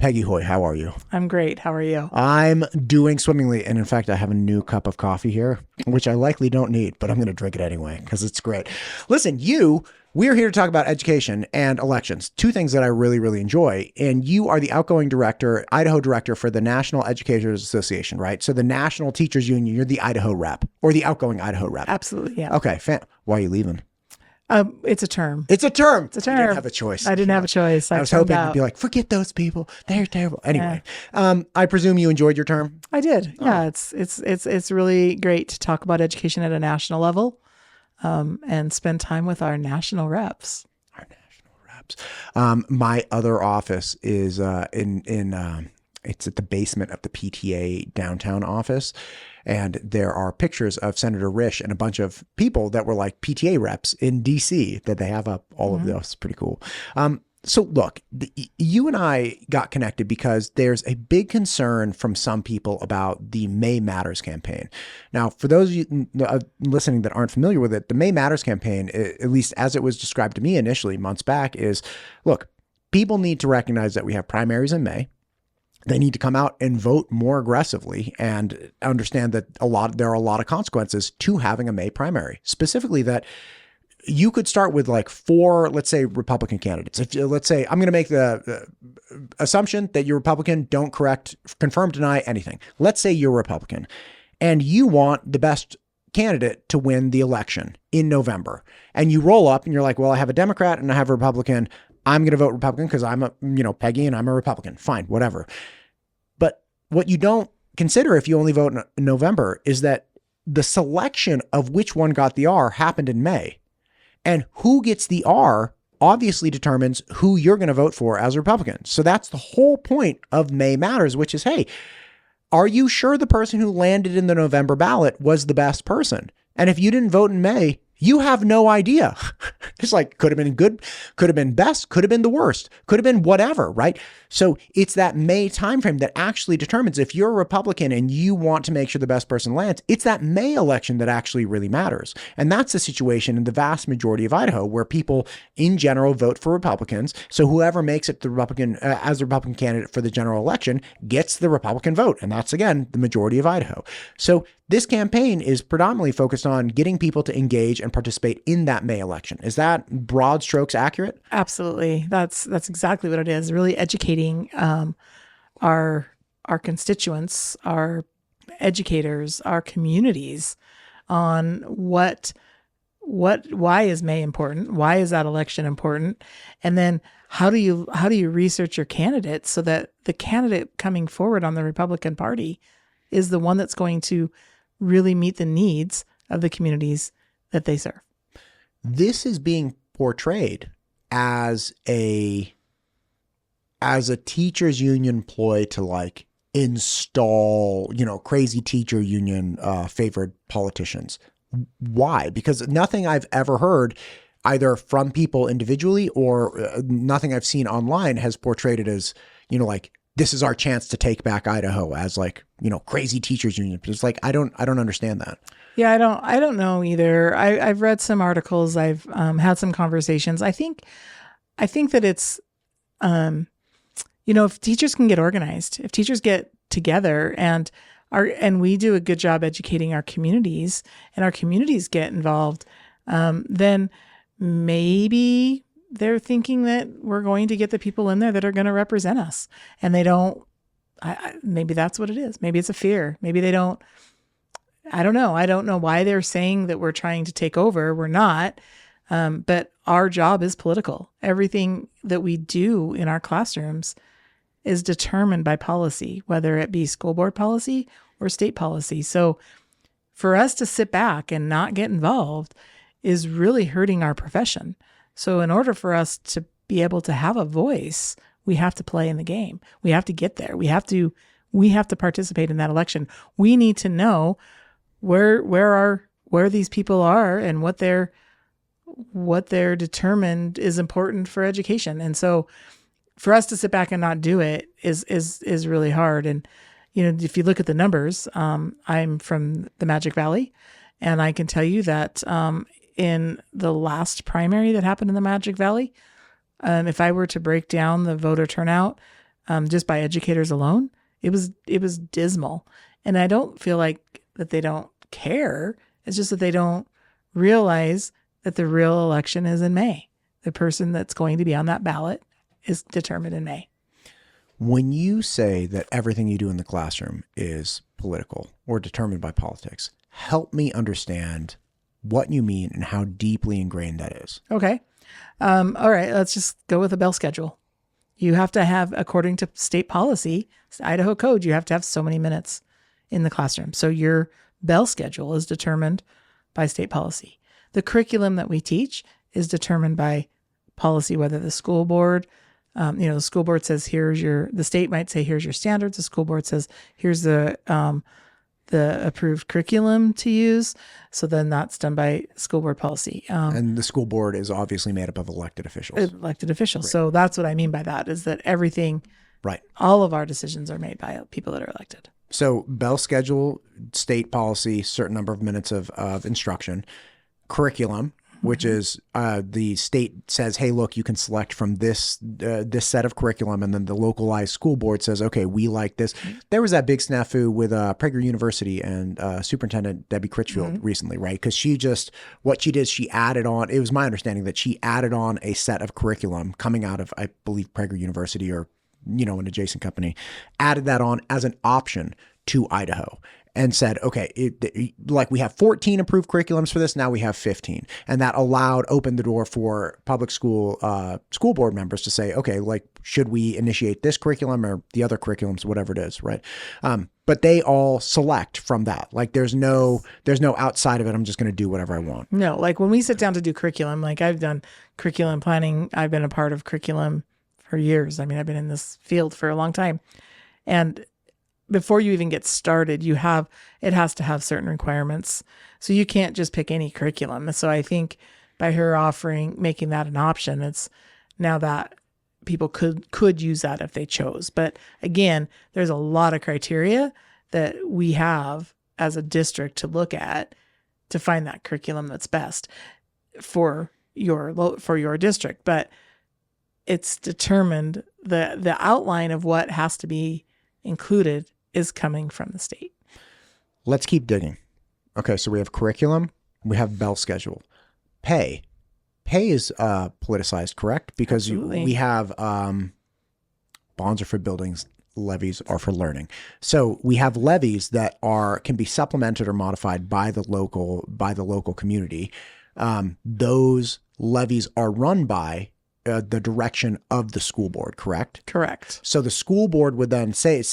Peggy Hoy, how are you? I'm great. How are you? I'm doing swimmingly. And in fact, I have a new cup of coffee here, which I likely don't need, but I'm going to drink it anyway because it's great. Listen, we're here to talk about education and elections, two things that I really, really enjoy. And you are the outgoing director, Idaho director for the National Education Association, right? So the National Teachers Union, you're the Idaho rep or the outgoing Idaho rep. Absolutely, yeah. Okay, why are you leaving? It's a term. It's a term. It's a term. You didn't have a choice. I didn't have a choice. I was hoping you'd be like, forget those people. They're terrible. Anyway, I presume you enjoyed your term. I did. Yeah, it's really great to talk about education at a national level, and spend time with our national reps. My other office is it's at the basement of the PTA downtown office. And there are pictures of Senator Risch and a bunch of people that were like PTA reps in DC that they have up all of those. Pretty cool. So look, you and I got connected because there's a big concern from some people about the May Matters campaign. Now, for those of you listening that aren't familiar with it, the May Matters campaign, at least as it was described to me initially months back, is, look, people need to recognize that we have primaries in May. They need to come out and vote more aggressively and understand that there are a lot of consequences to having a May primary, specifically that you could start with like 4, let's say, Republican candidates. Let's say I'm going to make the assumption that you're Republican, don't correct, confirm, deny anything. Let's say you're Republican and you want the best candidate to win the election in November. And you roll up and you're like, well, I have a Democrat and I have a Republican. I'm going to vote Republican because I'm Peggy and I'm a Republican. Fine, whatever. But what you don't consider if you only vote in November is that the selection of which one got the R happened in May. And who gets the R obviously determines who you're going to vote for as a Republican. So that's the whole point of May Matters, which is, hey, are you sure the person who landed in the November ballot was the best person? And if you didn't vote in May, you have no idea. It's like, could have been good, could have been best, could have been the worst, could have been whatever, right? So it's that May timeframe that actually determines if you're a Republican and you want to make sure the best person lands, it's that May election that actually really matters. And that's the situation in the vast majority of Idaho where people in general vote for Republicans. So whoever makes it the Republican as the Republican candidate for the general election gets the Republican vote. And that's, again, the majority of Idaho. So this campaign is predominantly focused on getting people to engage and participate in that May election. Is that broad strokes accurate? Absolutely. That's exactly what it is. Really educating our constituents, our educators, our communities on why is May important? Why is that election important? And then how do you research your candidate so that the candidate coming forward on the Republican Party is the one that's going to really meet the needs of the communities that they serve? This is being portrayed as a teachers union ploy to like install, crazy teacher union favored politicians. Why? Because nothing I've ever heard either from people individually or nothing I've seen online has portrayed it as, like, this is our chance to take back Idaho as like, crazy teachers union. It's like, I don't understand that. Yeah, I don't know either. I've read some articles. I've had some conversations. I think that it's, if teachers can get organized, if teachers get together and we do a good job educating our communities and our communities get involved, then maybe they're thinking that we're going to get the people in there that are going to represent us. And they don't, maybe that's what it is. Maybe it's a fear. Maybe they don't, I don't know. I don't know why they're saying that we're trying to take over. We're not. But our job is political. Everything that we do in our classrooms is determined by policy, whether it be school board policy or state policy. So for us to sit back and not get involved is really hurting our profession. So in order for us to be able to have a voice, we have to play in the game. We have to get there. We have to participate in that election. We need to know where these people are and what they're determined is important for education. And so for us to sit back and not do it is really hard. And, if you look at the numbers, I'm from the Magic Valley, and I can tell you that in the last primary that happened in the Magic Valley, if I were to break down the voter turnout, just by educators alone, it was dismal. And I don't feel like that they don't care. It's just that they don't realize that the real election is in May. The person that's going to be on that ballot is determined in May. When you say that everything you do in the classroom is political or determined by politics, help me understand what you mean and how deeply ingrained that is. Okay. All right. Let's just go with a bell schedule. You have to have, according to state policy, Idaho code, you have to have so many minutes in the classroom. So your bell schedule is determined by state policy. The curriculum that we teach is determined by policy, whether the school board, the school board says, the state might say, here's your standards. The school board says, here's the approved curriculum to use. So then that's done by school board policy. And the school board is obviously made up of elected officials. Right. So that's what I mean by that, is that everything, right, all of our decisions are made by people that are elected. So bell schedule, state policy, certain number of minutes of instruction, curriculum, which is the state says, hey, look, you can select from this set of curriculum. And then the localized school board says, okay, we like this. There was that big snafu with Prager University and Superintendent Debbie Critchfield recently, right? Because what she did, she added on, it was my understanding that she added on a set of curriculum coming out of, I believe, Prager University or, an adjacent company, added that on as an option to Idaho. And said, okay, like we have 14 approved curriculums for this. Now we have 15. And that opened the door for public school board members to say, okay, like, should we initiate this curriculum or the other curriculums, whatever it is, right? But they all select from that. Like there's no outside of it, I'm just going to do whatever I want. No, like when we sit down to do curriculum, like I've done curriculum planning. I've been a part of curriculum for years. I mean, I've been in this field for a long time. And before you even get started, it has to have certain requirements. So you can't just pick any curriculum. So I think by her making that an option, it's now that people could use that if they chose. But again, there's a lot of criteria that we have as a district to look at to find that curriculum that's best for your district. But it's determined, the outline of what has to be included is coming from the state. Let's keep digging. Okay, so we have curriculum, we have bell schedule. Pay is politicized, correct? Because Absolutely. We have bonds are for buildings, levies are for learning. So we have levies that can be supplemented or modified by the local community. Those levies are run by the direction of the school board, correct? Correct. So the school board would then say,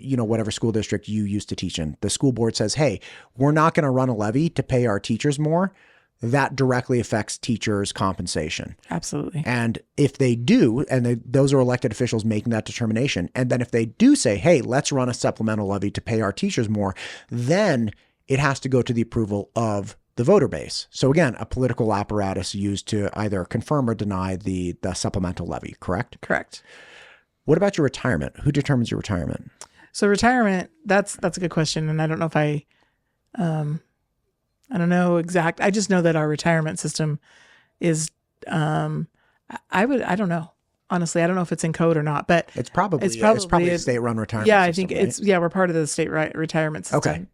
whatever school district you used to teach in, the school board says, hey, we're not going to run a levy to pay our teachers more. That directly affects teachers' compensation. Absolutely. And if they do, and those are elected officials making that determination, and then if they do say, hey, let's run a supplemental levy to pay our teachers more, then it has to go to the approval of the voter base. So again, a political apparatus used to either confirm or deny the supplemental levy, correct? Correct. What about your retirement? Who determines your retirement? So retirement, that's a good question. And I don't know if I don't know exact. I just know that our retirement system is, I don't know. Honestly, I don't know if it's in code or not, but it's probably a state-run retirement system. I think right? We're part of the state retirement system. Okay.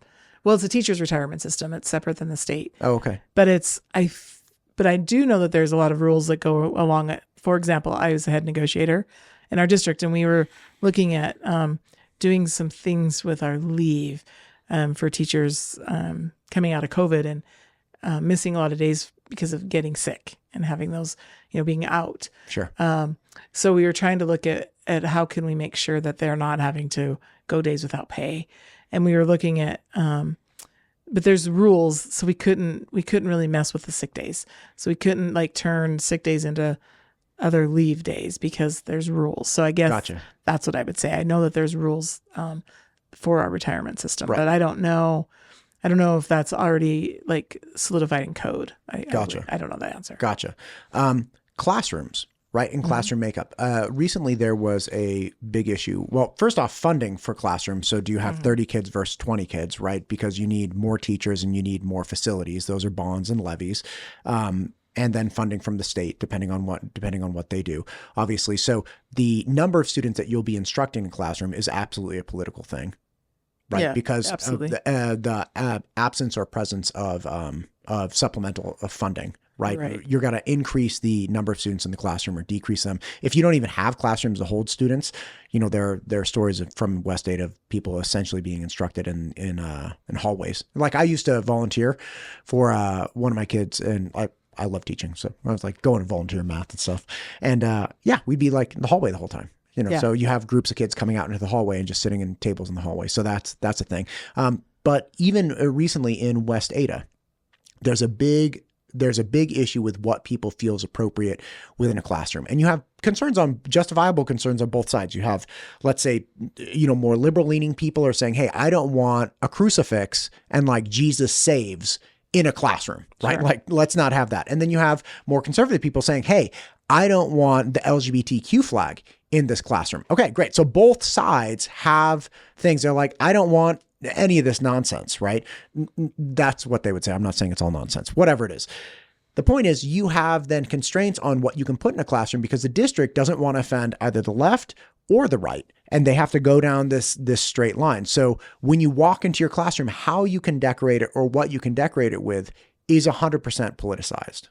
Well, it's a teacher's retirement system. It's separate than the state. Oh, okay. But I do know that there's a lot of rules that go along it. For example, I was the head negotiator in our district, and we were looking at doing some things with our leave for teachers coming out of COVID and missing a lot of days because of getting sick and having those, being out. Sure. So we were trying to look at how can we make sure that they're not having to go days without pay. And we were looking at, but there's rules, so we couldn't really mess with the sick days. So we couldn't turn sick days into other leave days because there's rules. So I guess That's what I would say. I know that there's rules for our retirement system, but I don't know if that's already solidified in code. I don't know the answer. Gotcha. Classrooms. Right, in classroom makeup. Recently, there was a big issue. Well, first off, funding for classrooms. So do you have 30 kids versus 20 kids, right? Because you need more teachers and you need more facilities. Those are bonds and levies. and then funding from the state, depending on what they do, obviously. So the number of students that you'll be instructing in a classroom is absolutely a political thing, right? Yeah, Because of absolutely. the absence or presence of supplemental funding. Right. You're going to increase the number of students in the classroom or decrease them. If you don't even have classrooms to hold students, there are stories from West Ada of people essentially being instructed in hallways. Like I used to volunteer for one of my kids, and I love teaching. So I was like going to volunteer math and stuff. And we'd be like in the hallway the whole time. So you have groups of kids coming out into the hallway and just sitting in tables in the hallway. So that's a thing. But even recently in West Ada, there's a big issue with what people feel is appropriate within a classroom. And you have justifiable concerns on both sides. You have, let's say, more liberal leaning people are saying, hey, I don't want a crucifix and like Jesus saves in a classroom, right? Sure. Like, let's not have that. And then you have more conservative people saying, hey, I don't want the LGBTQ flag in this classroom. Okay, great. So both sides have things. They're like, I don't want any of this nonsense, right? That's what they would say. I'm not saying it's all nonsense, whatever it is. The point is you have then constraints on what you can put in a classroom because the district doesn't want to offend either the left or the right. And they have to go down this straight line. So when you walk into your classroom, how you can decorate it or what you can decorate it with is 100% politicized.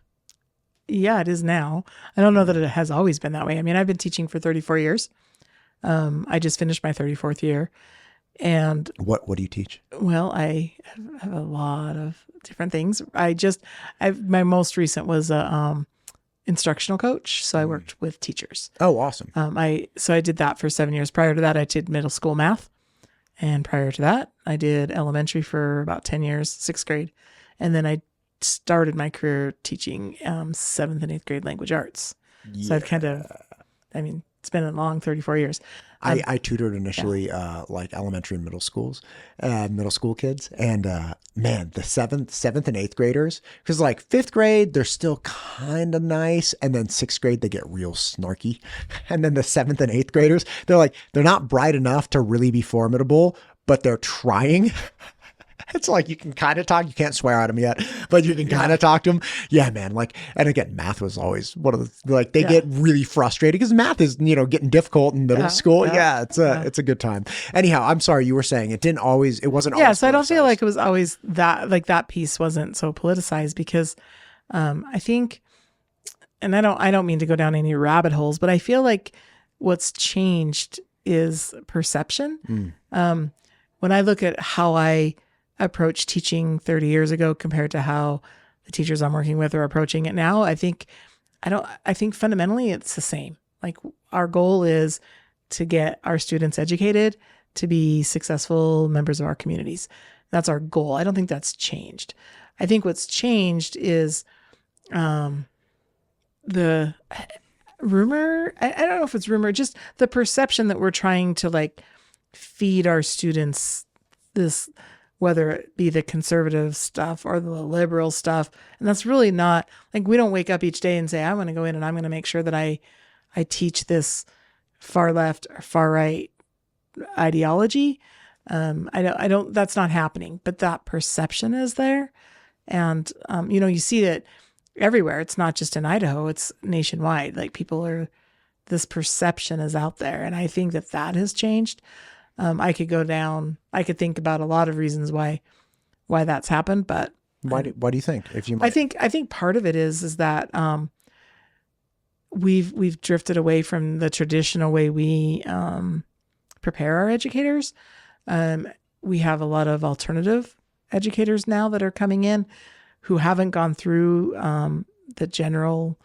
Yeah, it is now. I don't know that it has always been that way. I mean, I've been teaching for 34 years. I just finished my 34th year. And what do you teach? Well, I have a lot of different things. My most recent was a instructional coach. So I worked with teachers. Oh, awesome. So I did that for 7 years. Prior to that, I did middle school math. And prior to that, I did elementary for about 10 years, 6th grade. And then I started my career teaching 7th and 8th grade language arts. Yeah. So it's been a long 34 years. I tutored initially, like elementary and middle school kids. And, man, the seventh and 8th graders, because like 5th grade, they're still kind of nice. And then 6th grade, they get real snarky. And then the 7th and 8th graders, they're not bright enough to really be formidable, but they're trying. It's like you can kind of talk. You can't swear at them yet, but you can kind of talk to them. Yeah, man. And again, math was always one of the, they get really frustrated because math is, getting difficult in middle school. Yeah, it's a good time. Anyhow, I'm sorry, you were saying it wasn't always. Yeah, so I don't feel like it was always that, like that piece wasn't so politicized because I think, and I don't mean to go down any rabbit holes, but I feel like what's changed is perception. When I look at how I approach teaching 30 years ago compared to how the teachers I'm working with are approaching it now, I think fundamentally it's the same. Like our goal is to get our students educated to be successful members of our communities. That's our goal. I don't think that's changed. I think what's changed is the rumor. I don't know if it's rumor, just the perception that we're trying to like feed our students this, whether it be the conservative stuff or the liberal stuff. And that's really not, like, we don't wake up each day and say, I'm going to go in and I'm going to make sure that I teach this far left or far right ideology. I don't, that's not happening, but that perception is there. And, you see it everywhere. It's not just in Idaho, it's nationwide. Like this perception is out there. And I think that has changed. I could think about a lot of reasons why that's happened, but why do you think? If you might. I think part of it is that we've drifted away from the traditional way we prepare our educators. We have a lot of alternative educators now that are coming in who haven't gone through the general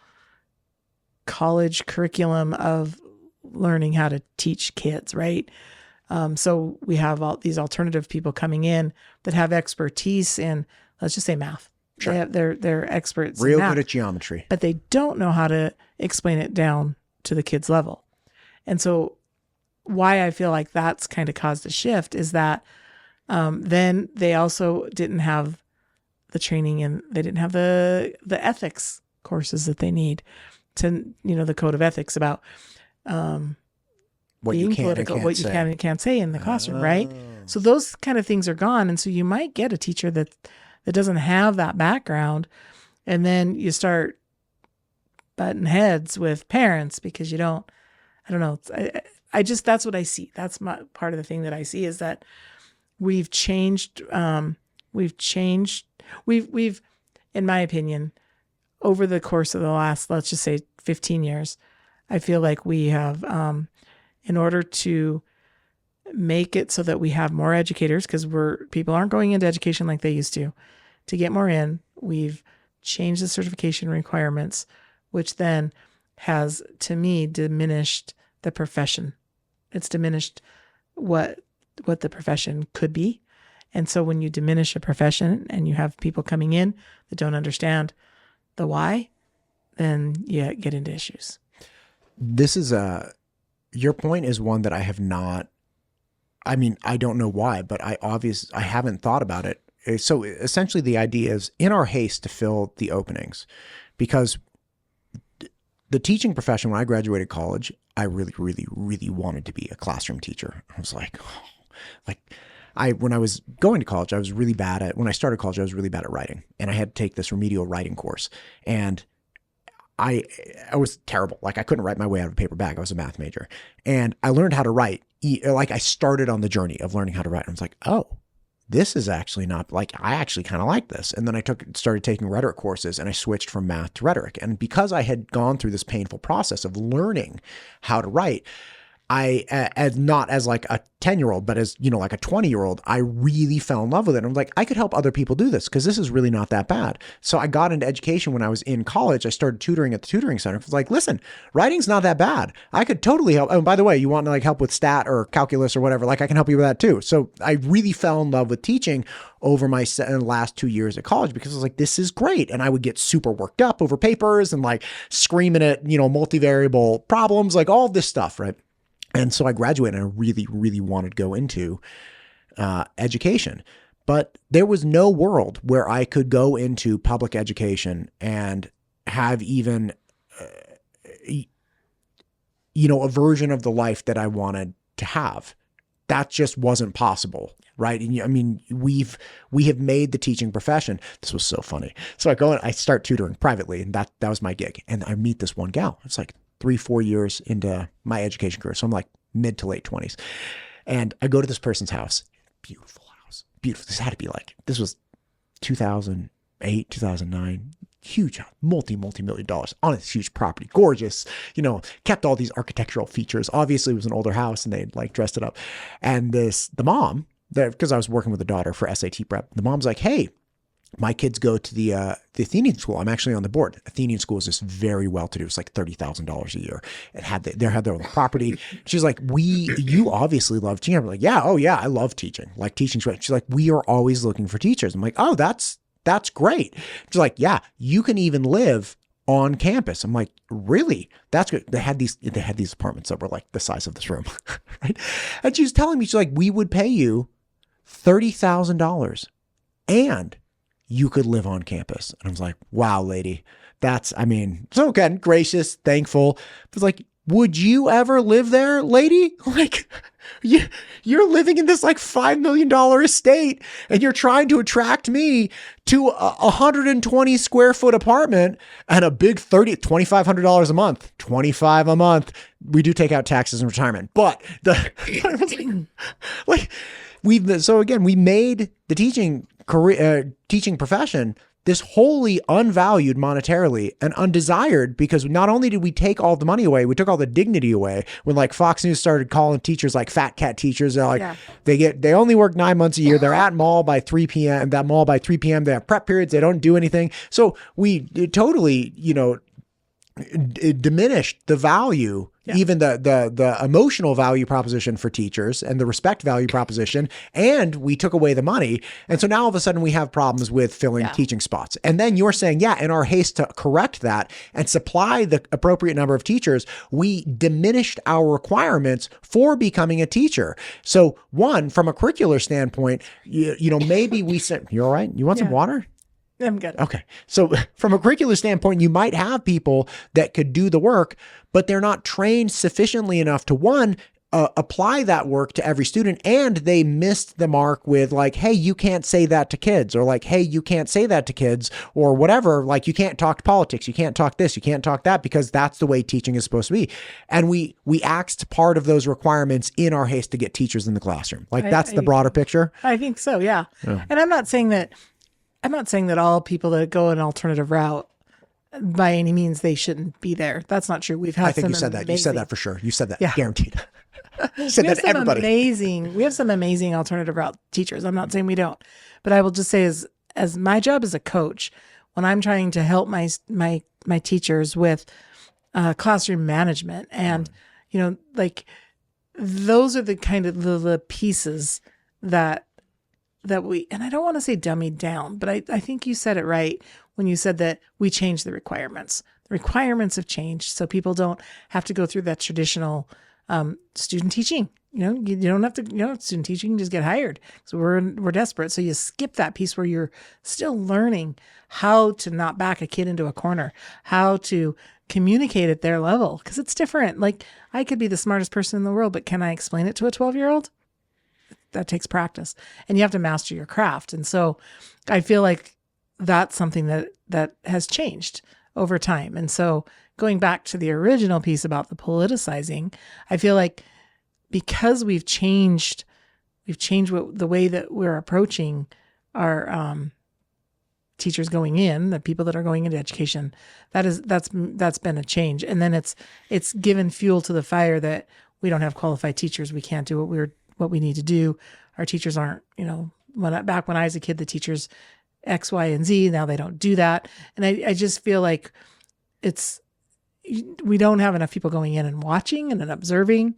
college curriculum of learning how to teach kids, right? So we have all these alternative people coming in that have expertise in, let's just say, math. Sure. They're experts real in math, good at geometry, but they don't know how to explain it down to the kids' level. And so why I feel like that's kind of caused a shift is that then they also didn't have the training and they didn't have the ethics courses that they need to, the code of ethics about what being you can political, and what you can and can't say in the classroom, right? So those kind of things are gone. And so you might get a teacher that doesn't have that background. And then you start button heads with parents because you don't, I don't know. I just, that's what I see. That's my part of the thing that I see is that we've changed, we've, in my opinion, over the course of the last, let's just say 15 years, I feel like we have, in order to make it so that we have more educators, because people aren't going into education like they used to get more in, we've changed the certification requirements, which then has, to me, diminished the profession. It's diminished what the profession could be. And so when you diminish a profession and you have people coming in that don't understand the why, then you get into issues. This is your point is one that I have not, I mean, I don't know why, but I haven't thought about it. So essentially the idea is in our haste to fill the openings, because the teaching profession, when I graduated college, I really, really, really wanted to be a classroom teacher. I was like, when I was going to college, when I started college, I was really bad at writing, and I had to take this remedial writing course, and I was terrible. Like I couldn't write my way out of a paper bag. I was a math major, and I learned how to write. Like I started on the journey of learning how to write. I was like, oh, this is actually not like, I actually kind of like this. And then I started taking rhetoric courses, and I switched from math to rhetoric. And because I had gone through this painful process of learning how to write, as not as like a 10-year-old, but as, like a 20-year-old, I really fell in love with it. And I'm like, I could help other people do this because this is really not that bad. So I got into education when I was in college. I started tutoring at the tutoring center. I was like, listen, writing's not that bad. I could totally help. Oh, by the way, you want to like help with stat or calculus or whatever, like I can help you with that too. So I really fell in love with teaching over my last 2 years at college because I was like, this is great. And I would get super worked up over papers and like screaming at, multivariable problems, like all this stuff, right? And so I graduated and I really, really wanted to go into education. But there was no world where I could go into public education and have even, a version of the life that I wanted to have. That just wasn't possible. Right. And I mean, we have made the teaching profession. This was so funny. So I start tutoring privately, and that was my gig. And I meet this one gal. It's like 3-4 years into my education career. So I'm like mid to late 20s. And I go to this person's house. Beautiful house. Beautiful. This was 2008, 2009. Huge house, multi-million dollars on a huge property. Gorgeous, kept all these architectural features. Obviously it was an older house and they like dressed it up. And the mom, because I was working with the daughter for SAT prep, the mom's like, hey, my kids go to the Athenian school. I'm actually on the board. Athenian school is just very well-to-do. It's like $30,000 a year. They had their own property. She's like, you obviously love teaching. I'm like, yeah, oh yeah, I love teaching. Like teaching's great. She's like, we are always looking for teachers. I'm like, oh, that's great. She's like, yeah, you can even live on campus. I'm like, really? That's good. They had these apartments that were like the size of this room, right? And she's telling me, she's like, we would pay you $30,000 and you could live on campus. And I was like, wow, lady, so good, gracious, thankful. But like, would you ever live there, lady? Like, you're living in this like $5 million estate and you're trying to attract me to a 120 square foot apartment and a big $2,500 a month, $25 a month. We do take out taxes and retirement, but we made the teaching profession this wholly unvalued monetarily and undesired, because not only did we take all the money away, we took all the dignity away. When like Fox News started calling teachers like fat cat teachers, they're like, they only work 9 months a year. They're at mall by 3 p.m. That mall by 3 p.m. They have prep periods. They don't do anything. So we totally, it diminished the value, even the emotional value proposition for teachers and the respect value proposition, and we took away the money. And so now all of a sudden we have problems with filling teaching spots. And then you're saying, in our haste to correct that and supply the appropriate number of teachers, we diminished our requirements for becoming a teacher. So one, from a curricular standpoint, maybe we said, you all right? You want some water? I'm good. Okay. So from a curricular standpoint, you might have people that could do the work, but they're not trained sufficiently enough to, one, apply that work to every student, and they missed the mark with like, hey, you can't say that to kids, or like, hey, you can't say that to kids, or whatever. Like, you can't talk politics, you can't talk this, you can't talk that, because that's the way teaching is supposed to be. And we axed part of those requirements in our haste to get teachers in the classroom. Like, that's the broader picture. I think so. Yeah. And I'm not saying that all people that go an alternative route, by any means, they shouldn't be there. That's not true. We've had I think you said that. You said that for sure. You said that. Yeah. Guaranteed. You said that to everybody. We have some amazing alternative route teachers. I'm not saying we don't, but I will just say, as my job as a coach, when I'm trying to help my teachers with classroom management, and like, those are the kind of the pieces that we, and I don't want to say dummied down, but I think you said it right when you said that we changed the requirements. The requirements have changed, so people don't have to go through that traditional student teaching. You don't have to, student teaching, just get hired. So we're desperate. So you skip that piece where you're still learning how to not back a kid into a corner, how to communicate at their level, because it's different. Like, I could be the smartest person in the world, but can I explain it to a 12-year-old? That takes practice, and you have to master your craft. And so I feel like that's something that has changed over time. And so going back to the original piece about the politicizing, I feel like because we've changed the way that we're approaching our teachers going in, the people that are going into education, that's been a change. And then it's given fuel to the fire that we don't have qualified teachers. We can't do what we need to do. Our teachers aren't, back when I was a kid, the teachers X, Y, and Z, now they don't do that. And I just feel like we don't have enough people going in and watching and observing.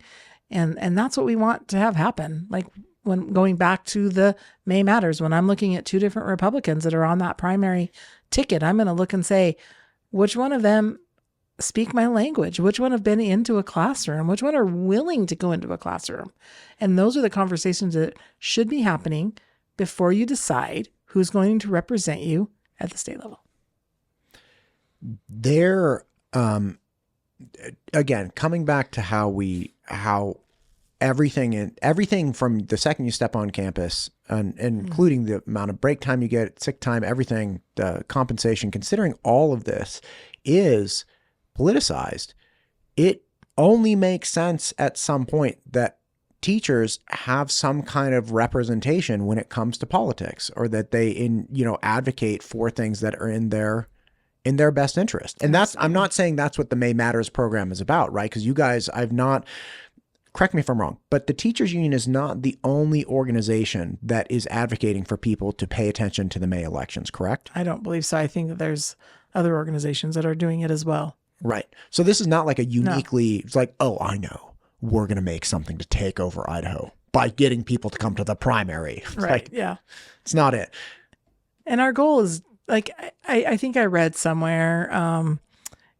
And that's what we want to have happen. Like, when going back to the May Matters, when I'm looking at two different Republicans that are on that primary ticket, I'm going to look and say, which one of them speak my language? Which one have been into a classroom? Which one are willing to go into a classroom? And those are the conversations that should be happening before you decide who's going to represent you at the state level. Again, coming back to how everything from the second you step on campus, and including the amount of break time you get, sick time, everything, the compensation, considering all of this is politicized, it only makes sense at some point that teachers have some kind of representation when it comes to politics, or that they advocate for things that are in their best interest. And I'm not saying that's what the May Matters program is about, right? Because you guys, correct me if I'm wrong, but the teachers union is not the only organization that is advocating for people to pay attention to the May elections, correct? I don't believe so. I think that there's other organizations that are doing it as well. Right. So this is not like it's like, oh, I know, we're going to make something to take over Idaho by getting people to come to the primary. Right. Yeah. It's not it. And our goal is, like, I think I read somewhere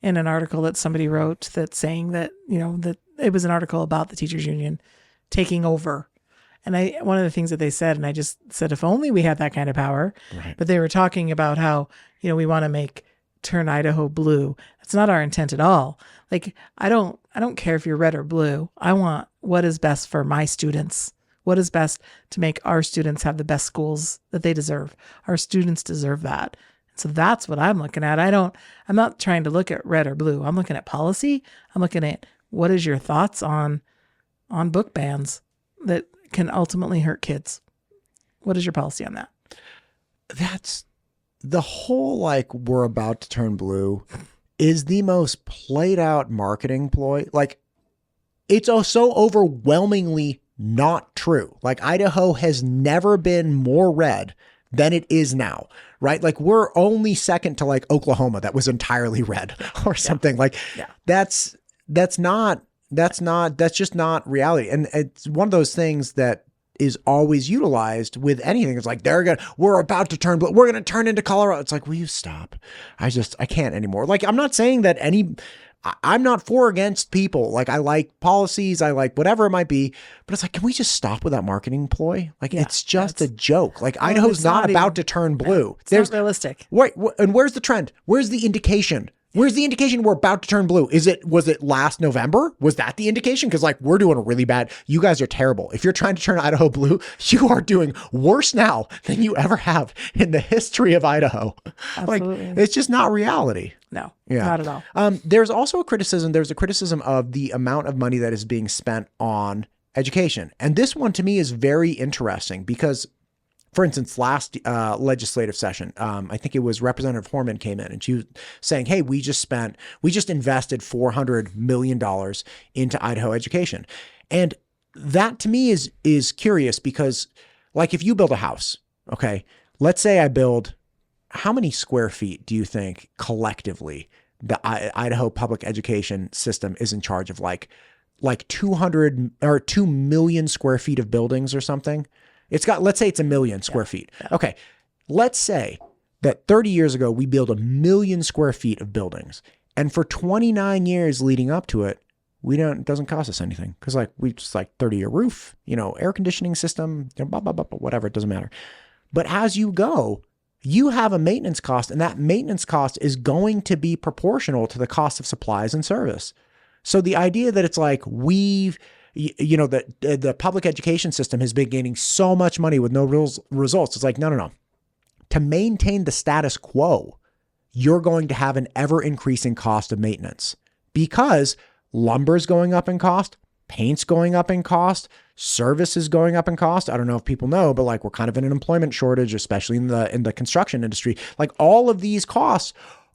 in an article that somebody wrote that's saying that, that it was an article about the teachers union taking over. And one of the things that they said, and I just said, if only we had that kind of power. Right. But they were talking about how, we want to turn Idaho blue. That's not our intent at all. Like, I don't care if you're red or blue. I want what is best for my students. What is best to make our students have the best schools that they deserve. Our students deserve that. So that's what I'm looking at. I'm not trying to look at red or blue. I'm looking at policy. I'm looking at what is your thoughts on book bans that can ultimately hurt kids. What is your policy on that? That's the whole, like, we're about to turn blue is the most played out marketing ploy. Like, it's so overwhelmingly not true. Like, Idaho has never been more red than it is now, right? Like, we're only second to, like, Oklahoma that was entirely red or something. Yeah. Like, yeah. That's just not reality. And it's one of those things that is always utilized with anything. It's like, we're about to turn blue. We're going to turn into Colorado. It's like, will you stop? I can't anymore. Like, I'm not saying that I'm not for or against people. Like, I like policies, I like whatever it might be, but it's like, can we just stop with that marketing ploy? Like, it's just a joke. Like, Idaho's not about to turn blue. It's not realistic. Wait, and where's the trend? Where's the indication Where's the indication we're about to turn blue? Was it last November? Was that the indication? Because like we're doing a really bad. You guys are terrible. If you're trying to turn Idaho blue, you are doing worse now than you ever have in the history of Idaho. Absolutely. Like it's just not reality. No, Yeah. not at all. There's also a criticism. There's a criticism of the amount of money that is being spent on education. And this one to me is very interesting because, for instance, last legislative session, I think it was Representative Horman came in and she was saying, hey, we just invested $400 million into Idaho education. And that to me is curious because like if you build a house, okay, let's say I build, how many square feet do you think collectively the Idaho public education system is in charge of like 200 or 2 million square feet of buildings or something? Let's say it's 1 million square feet. Yeah. Okay. Let's say that 30 years ago, we built 1 million square feet of buildings. And for 29 years leading up to it, it doesn't cost us anything. Cause like we just like 30-year roof, air conditioning system, blah, blah, blah, whatever. It doesn't matter. But as you go, you have a maintenance cost and that maintenance cost is going to be proportional to the cost of supplies and service. So the idea that it's like that the public education system has been gaining so much money with no real results. It's like, no. To maintain the status quo, you're going to have an ever increasing cost of maintenance because lumber is going up in cost, paint's going up in cost, service is going up in cost. I don't know if people know, but like we're kind of in an employment shortage, especially in the construction industry. Like all of these costs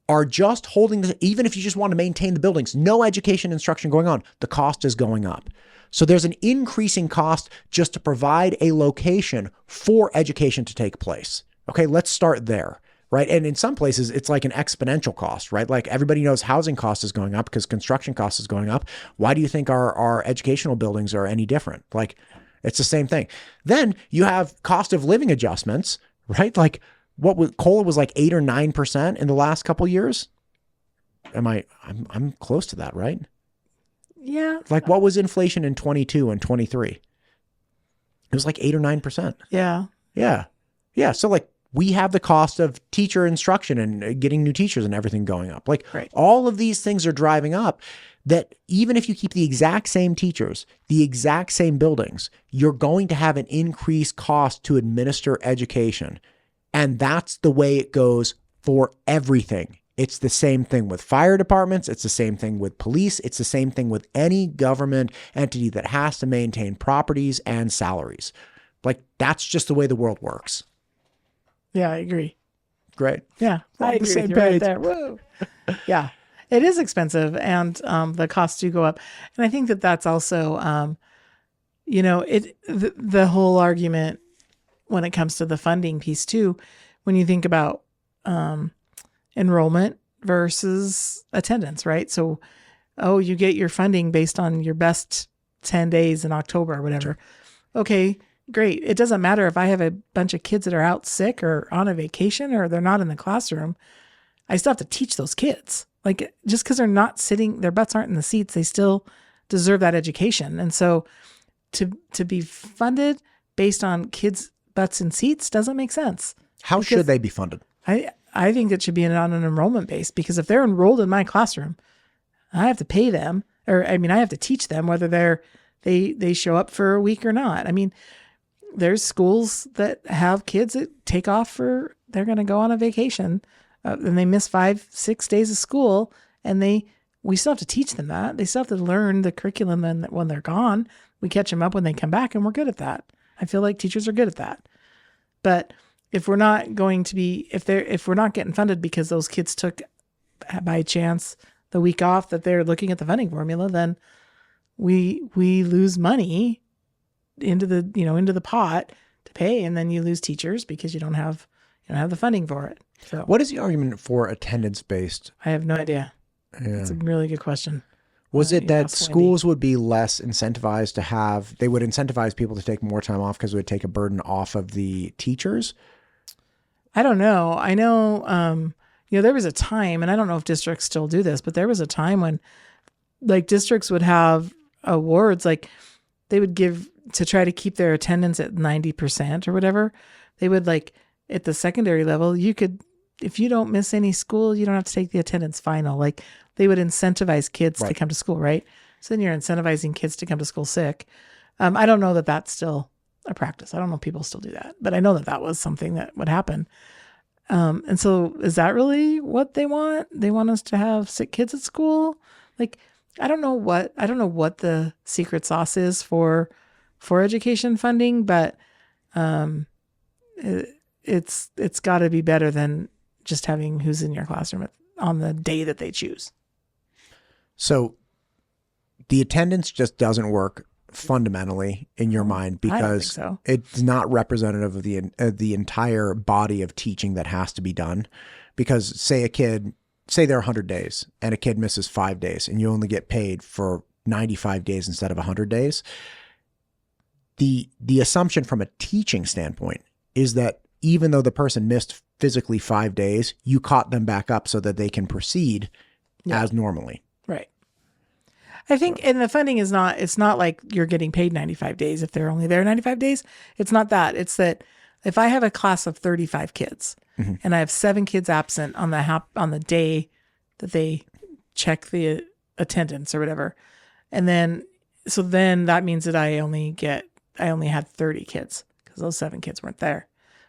are just even if you just want to maintain the buildings, no education instruction going on, the cost is going up. So there's an increasing cost just to provide a location for education to take place. Okay, let's start there, right? And in some places, it's like an exponential cost, right? Like everybody knows housing cost is going up because construction cost is going up. Why do you think our educational buildings are any different? Like it's the same thing. Then you have cost of living adjustments, right? Like COLA was like 8 or 9% in the last couple of years. I'm close to that, right? Yeah. Like what was inflation in 22 and 23? It was like 8 or 9%. Yeah. Yeah. Yeah. So like we have the cost of teacher instruction and getting new teachers and everything going up. Like all of these things are driving up that even if you keep the exact same teachers, the exact same buildings, you're going to have an increased cost to administer education. And that's the way it goes for everything. It's the same thing with fire departments. It's the same thing with police. It's the same thing with any government entity that has to maintain properties and salaries. Like that's just the way the world works. Yeah, I agree. Great. Yeah, I agree with you right there. Whoa. Yeah, it is expensive and the costs do go up. And I think that that's also, the whole argument when it comes to the funding piece too, when you think about enrollment versus attendance, right? So, you get your funding based on your best 10 days in October or whatever. Sure. Okay, great. It doesn't matter if I have a bunch of kids that are out sick or on a vacation or they're not in the classroom. I still have to teach those kids. Like just because they're not sitting, their butts aren't in the seats, they still deserve that education. And so to be funded based on kids' butts in seats doesn't make sense. How should they be funded? I think it should be on an enrollment base because if they're enrolled in my classroom, I have to pay them, I have to teach them whether they show up for a week or not. I mean, there's schools that have kids that take off they're going to go on a vacation and they miss 5-6 days of school and we still have to teach them that. They still have to learn the curriculum when they're gone. We catch them up when they come back and we're good at that. I feel like teachers are good at that. But if we're not going to be, if we're not getting funded because those kids took by chance the week off that they're looking at the funding formula, then we lose money into the pot to pay, and then you lose teachers because you don't have the funding for it. So what is the argument for attendance based? I have no idea. Yeah. It's a really good question. Was it that schools would be less incentivized they would incentivize people to take more time off because it would take a burden off of the teachers? I don't know. I know, there was a time, and I don't know if districts still do this, but there was a time when like districts would have awards, like they would give to try to keep their attendance at 90% or whatever. They would like at the secondary level, you could if you don't miss any school, you don't have to take the attendance final. Like they would incentivize kids to come to school, right? So then you're incentivizing kids to come to school sick. I don't know that that's still a practice. I don't know if people still do that, but I know that that was something that would happen. And so is that really what they want? They want us to have sick kids at school? Like, I don't know what the secret sauce is for education funding, but it's got to be better than just having who's in your classroom on the day that they choose. So the attendance just doesn't work fundamentally in your mind because it's not representative of the entire body of teaching that has to be done. Because say there are 100 days and a kid misses 5 days and you only get paid for 95 days instead of 100 days. The assumption from a teaching standpoint is that even though the person missed physically 5 days, you caught them back up so that they can proceed as normally. Right. I think, and the funding is not, it's not like you're getting paid 95 days if they're only there 95 days. It's not that. It's that if I have a class of 35 kids and I have 7 kids absent on the day that they check the attendance or whatever, and then that means that I only had 30 kids because those 7 kids weren't there.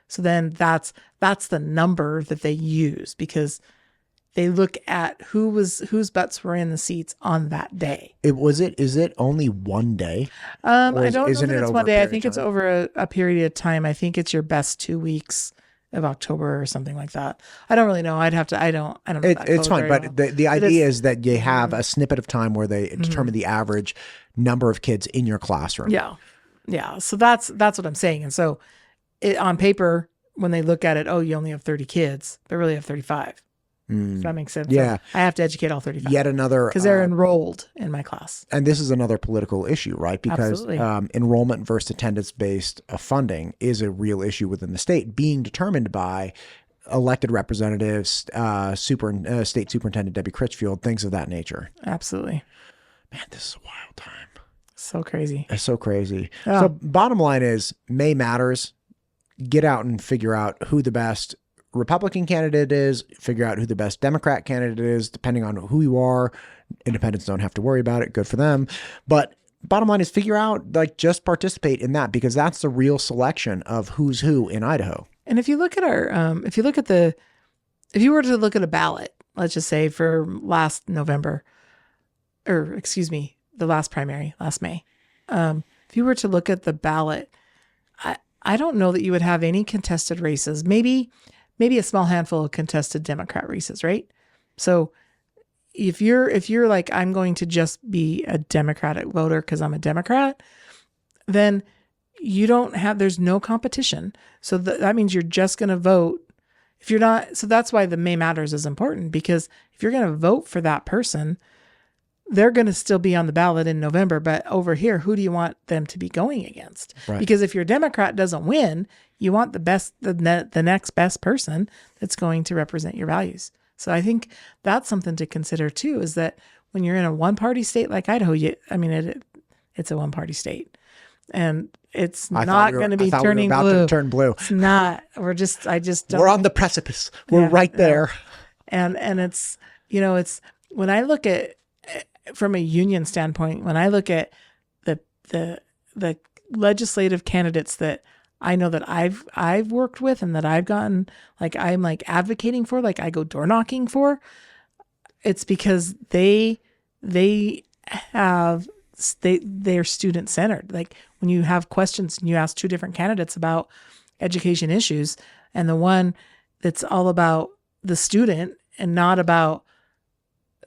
So then that's the number that they use because they look at whose butts were in the seats on that day. Is it only one day? I don't know if it's one day. I think it's over a period of time. I think it's your best 2 weeks of October or something like that. I don't really know. I don't know. It's fine. But the idea is that you have a snippet of time where they determine the average number of kids in your classroom. Yeah. Yeah. So that's what I'm saying. And so on paper, when they look at it, oh, you only have 30 kids, but really have 35. Does that make sense? Yeah. So I have to educate all 35. Yet another... Because they're enrolled in my class. And this is another political issue, right? Because enrollment versus attendance-based funding is a real issue within the state, being determined by elected representatives, State Superintendent Debbie Critchfield, things of that nature. Absolutely. Man, this is a wild time. So crazy. It's so crazy. Yeah. So bottom line is, May matters. Get out and figure out who the best Republican candidate is, figure out who the best Democrat candidate is, depending on who you are. Independents don't have to worry about it. Good for them. But bottom line is figure out, just participate in that because that's the real selection of who's who in Idaho. And if you look at if you were to look at a ballot, let's just say for last November, the last primary, last May, if you were to look at the ballot, I don't know that you would have any contested races. Maybe a small handful of contested Democrat races, right? So if you're like, I'm going to just be a Democratic voter because I'm a Democrat, then there's no competition. So that means you're just going to vote. If you're not, so that's why the May Matters is important, because if you're going to vote for that person, they're going to still be on the ballot in November. But over here, who do you want them to be going against? Right. Because if your Democrat doesn't win, you want the next best person that's going to represent your values. So I think that's something to consider too, is that when you're in a one-party state like Idaho, it's a one-party state. And it's not going to be turning blue. To turn blue. It's not. We're on the precipice. We're right there. And it's, it's when I look at, from a union standpoint, when I look at the legislative candidates that I know that I've worked with and that I've gotten, I'm advocating for, I go door knocking for, it's because they're student centered. When you have questions and you ask 2 different candidates about education issues, and the one that's all about the student and not about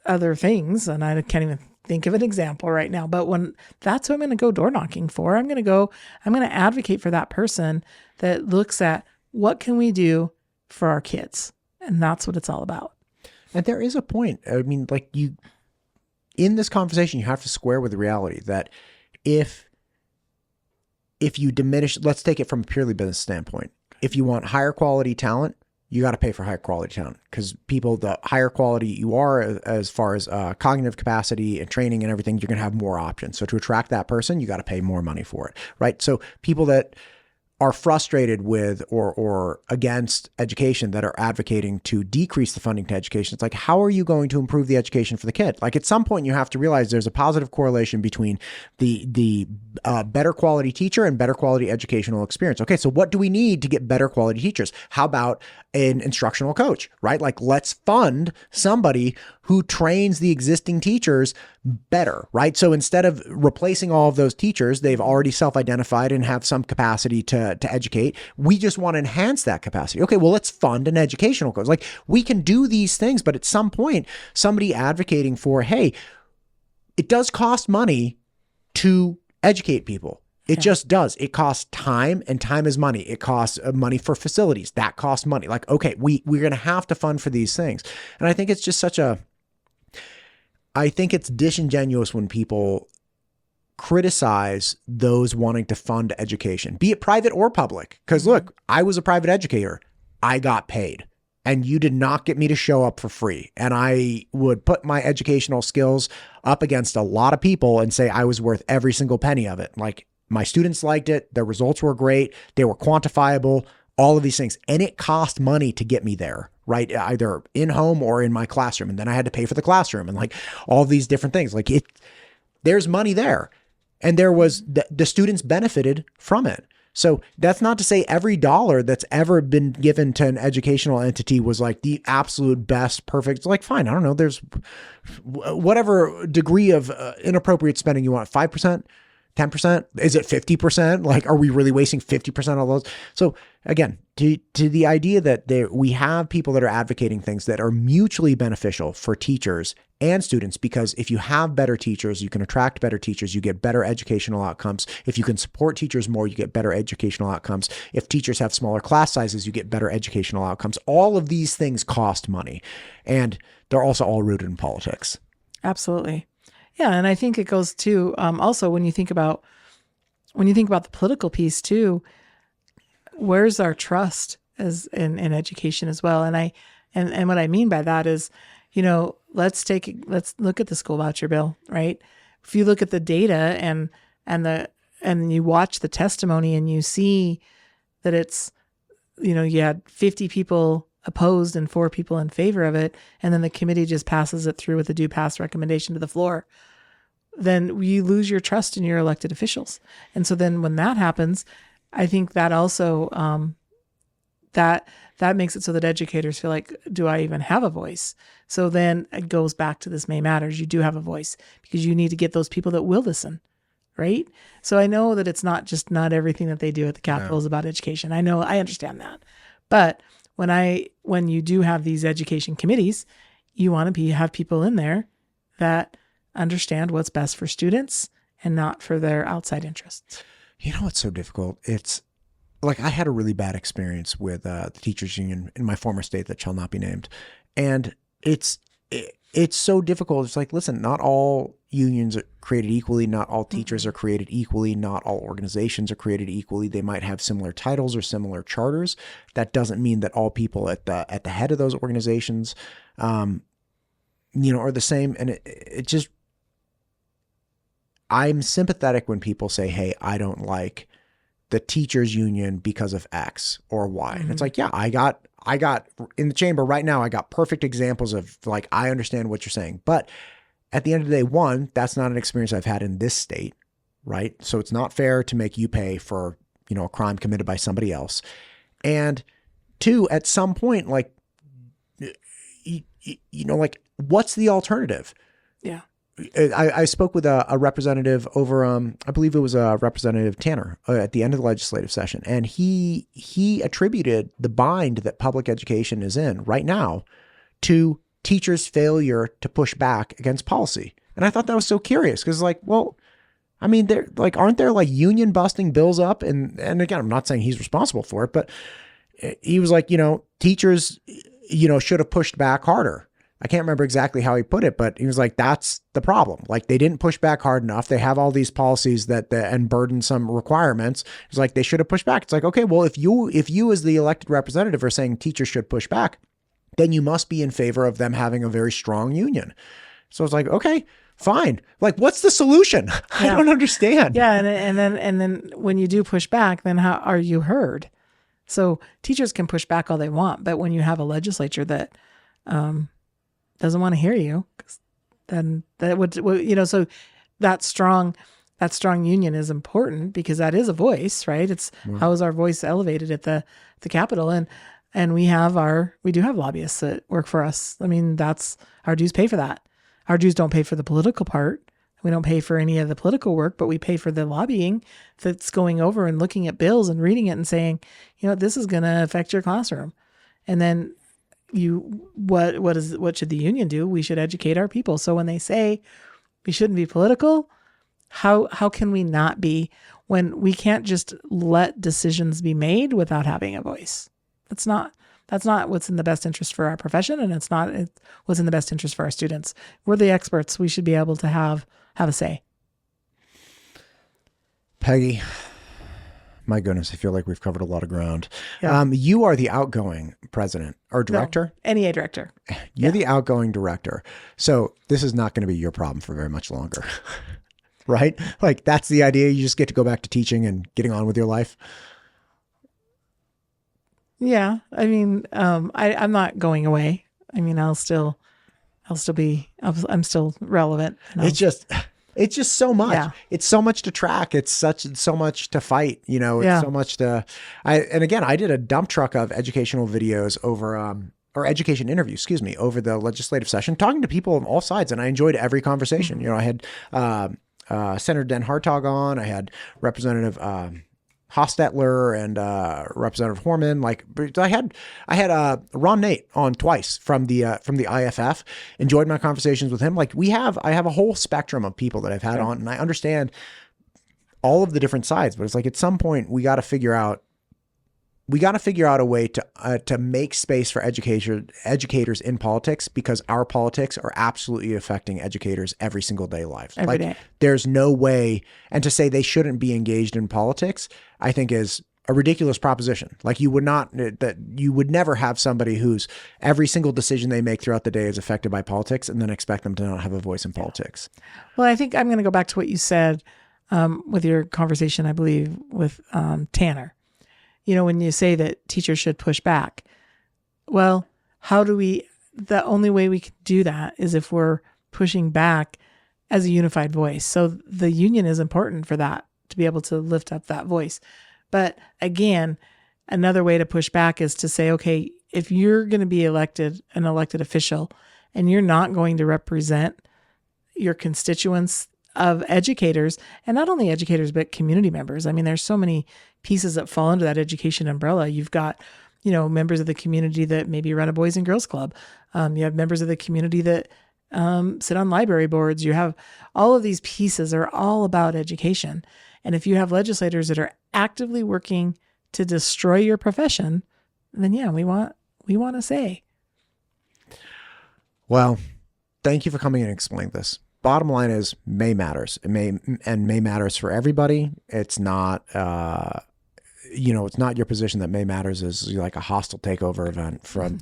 other things, and I can't even think of an example right now, but when that's who I'm going to go door knocking for, I'm going to advocate for that person that looks at what can we do for our kids. And that's what it's all about. And there is a point. I mean, in this conversation, you have to square with the reality that if you diminish, let's take it from a purely business standpoint. If you want higher quality talent, you got to pay for higher quality talent, because the higher quality you are as far as cognitive capacity and training and everything, you're going to have more options. So to attract that person, you got to pay more money for it, right? So people that are frustrated with or against education, that are advocating to decrease the funding to education. It's like, how are you going to improve the education for the kid? Like, at some point you have to realize there's a positive correlation between the better quality teacher and better quality educational experience. Okay, so what do we need to get better quality teachers? How about an instructional coach, right? Like, let's fund somebody who trains the existing teachers better, right? So instead of replacing all of those teachers, they've already self-identified and have some capacity to educate. We just want to enhance that capacity. Okay, well, let's fund an educational coach. Like, we can do these things, but at some point, somebody advocating for, hey, it does cost money to educate people. It just does. It costs time, and time is money. It costs money for facilities. That costs money. Like, okay, we're going to have to fund for these things. And I think it's just I think it's disingenuous when people criticize those wanting to fund education, be it private or public. Because look, I was a private educator. I got paid, and you did not get me to show up for free. And I would put my educational skills up against a lot of people and say I was worth every single penny of it. Like, my students liked it. Their results were great. They were quantifiable, all of these things. And it cost money to get me there, right? Either in home or in my classroom. And then I had to pay for the classroom and like all these different things. Like, there's money there. And there was, the students benefited from it. So that's not to say every dollar that's ever been given to an educational entity was like the absolute best, perfect. It's like, fine, I don't know. There's whatever degree of inappropriate spending you want, 5%. 10%? Is it 50%? Like, are we really wasting 50% of those? So again, to the idea that we have people that are advocating things that are mutually beneficial for teachers and students, because if you have better teachers, you can attract better teachers, you get better educational outcomes. If you can support teachers more, you get better educational outcomes. If teachers have smaller class sizes, you get better educational outcomes. All of these things cost money, and they're also all rooted in politics. Absolutely. Yeah, and I think it goes to also when you think about the political piece too, where's our trust as in education as well? And what I mean by that is, let's look at the school voucher bill, right? If you look at the data and you watch the testimony and you see that it's, you had 50 people opposed and 4 people in favor of it, and then the committee just passes it through with a do pass recommendation to the floor, then you lose your trust in your elected officials. And so then when that happens, I think that also that makes it so that educators feel like, do I even have a voice? So then it goes back to this May Matters. You do have a voice because you need to get those people that will listen, right? So I know that it's not everything that they do at the Capitol is about education. I know, I understand that. But when you do have these education committees, you want to have people in there that understand what's best for students and not for their outside interests. You know what's so difficult? It's like, I had a really bad experience with the teachers union in my former state that shall not be named. And it's so difficult. It's like, listen, not all unions are created equally. Not all teachers are created equally. Not all organizations are created equally. They might have similar titles or similar charters. That doesn't mean that all people at the head of those organizations, are the same. And it just, I'm sympathetic when people say, hey, I don't like the teachers union because of X or Y. And it's like, yeah, I got in the chamber right now, I got perfect examples of like, I understand what you're saying. But at the end of the day, one, that's not an experience I've had in this state, right? So it's not fair to make you pay for, a crime committed by somebody else. And two, at some point, like, like, what's the alternative? Yeah. I spoke with a representative over, I believe it was Representative Tanner at the end of the legislative session. And he attributed the bind that public education is in right now to teachers' failure to push back against policy. And I thought that was so curious because, like, well, I mean, aren't there like union busting bills up? And again, I'm not saying he's responsible for it, but he was like, teachers, should have pushed back harder. I can't remember exactly how he put it, but he was like, that's the problem. Like, they didn't push back hard enough. They have all these policies and burdensome requirements. It's like, they should have pushed back. It's like, okay, well, if you as the elected representative are saying teachers should push back, then you must be in favor of them having a very strong union. So it's like, okay, Fine. Like, what's the solution? I Yeah. don't understand. Yeah. And then when you do push back, then how are you heard? So teachers can push back all they want, but when you have a legislature that doesn't want to hear you, then that would, so that strong union is important because that is a voice, right? It's how is our voice elevated at the Capitol, and we do have lobbyists that work for us. I mean, that's our dues pay for that. Our dues don't pay for the political part. We don't pay for any of the political work, but we pay for the lobbying that's going over and looking at bills and reading it and saying, this is going to affect your classroom. And then what should the union do? We should educate our people. So when they say we shouldn't be political, how can we not be when we can't just let decisions be made without having a voice? That's not what's in the best interest for our profession, and it's what's in the best interest for our students. We're the experts. We should be able to have a say. Peggy, my goodness, I feel like we've covered a lot of ground. Yeah. You are the outgoing president or director? No, NEA director. You're the outgoing director. So this is not going to be your problem for very much longer, right? Like, that's the idea. You just get to go back to teaching and getting on with your life. Yeah. I mean, I'm not going away. I mean, I'm still relevant. It's just so much. Yeah. It's so much to track. It's so much to fight, it's so much and again, I did a dump truck of educational videos over, or education interviews, over the legislative session, talking to people on all sides. And I enjoyed every conversation. I had, Senator Den Hartog on, I had Representative, Hostetler and Representative Horman. Like, I had Ron Nate on twice from the IFF. Enjoyed my conversations with him. Like, I have a whole spectrum of people that I've had on, and I understand all of the different sides. But it's like, at some point we got to figure out a way to make space for educators in politics, because our politics are absolutely affecting educators every single day lives. Every day. There's no way, and to say they shouldn't be engaged in politics, I think is a ridiculous proposition. Like, you would never have somebody whose every single decision they make throughout the day is affected by politics and then expect them to not have a voice in politics. Well, I think I'm going to go back to what you said with your conversation, I believe, with Tanner. When you say that teachers should push back, well, the only way we can do that is if we're pushing back as a unified voice. So the union is important for that, to be able to lift up that voice. But again, another way to push back is to say, okay, if you're going to be an elected official, and you're not going to represent your constituents of educators, and not only educators, but community members. I mean, there's so many pieces that fall under that education umbrella. You've got, members of the community that maybe run a Boys and Girls Club. You have members of the community that sit on library boards. You have all of these pieces are all about education. And if you have legislators that are actively working to destroy your profession, then we want to say. Well, thank you for coming in and explaining this. Bottom line is, May matters. May matters for everybody. It's not, it's not your position that May matters is like a hostile takeover event from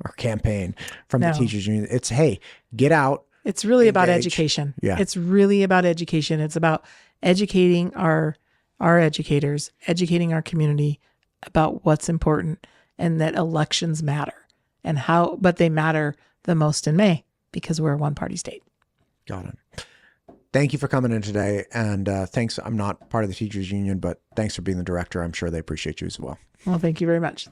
our campaign from the teachers union. It's, hey, get out. It's really engage. About education. Yeah. It's really about education. It's about educating our educators, educating our community about what's important, and that elections matter, but they matter the most in May because we're a one-party state. Got it. Thank you for coming in today. And thanks. I'm not part of the teachers union, but thanks for being the director. I'm sure they appreciate you as well. Well, thank you very much.